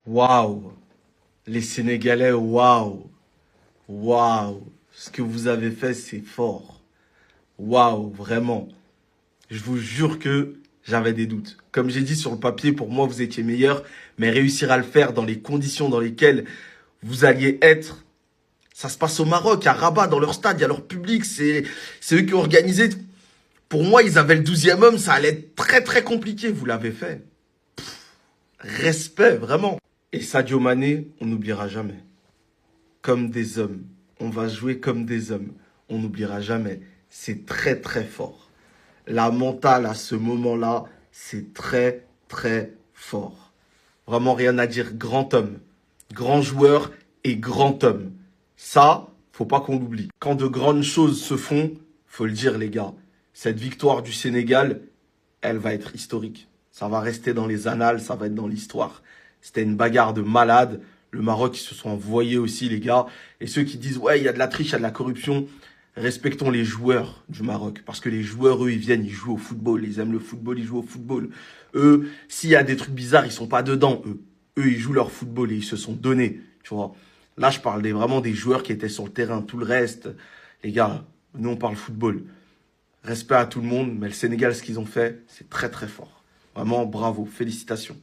Waouh! Les Sénégalais, waouh! Waouh! Ce que vous avez fait, c'est fort. Waouh, vraiment. Je vous jure que j'avais des doutes. Comme j'ai dit sur le papier, pour moi, vous étiez meilleur, mais réussir à le faire dans les conditions dans lesquelles vous alliez être, ça se passe au Maroc, à Rabat, dans leur stade, il y a leur public, c'est eux qui ont organisé. Pour moi, ils avaient le 12e homme, ça allait être très très compliqué. Vous l'avez fait. Respect, vraiment. Et Sadio Mané, on n'oubliera jamais. Comme des hommes. On va jouer comme des hommes. On n'oubliera jamais. C'est très très fort. La mentale à ce moment-là, c'est très très fort. Vraiment rien à dire. Grand homme, grand joueur et grand homme. Ça, faut pas qu'on l'oublie. Quand de grandes choses se font, faut le dire les gars. Cette victoire du Sénégal, elle va être historique. Ça va rester dans les annales, ça va être dans l'histoire. C'était une bagarre de malades. Le Maroc, ils se sont envoyés aussi, les gars. Et ceux qui disent, ouais, il y a de la triche, il y a de la corruption, respectons les joueurs du Maroc. Parce que les joueurs, eux, ils viennent, ils jouent au football. Ils aiment le football, ils jouent au football. Eux, s'il y a des trucs bizarres, ils sont pas dedans, eux. Eux, ils jouent leur football et ils se sont donnés, tu vois. Là, je parle vraiment des joueurs qui étaient sur le terrain. Tout le reste, les gars, nous, on parle football. Respect à tout le monde, mais le Sénégal, ce qu'ils ont fait, c'est très très fort. Vraiment, bravo, félicitations.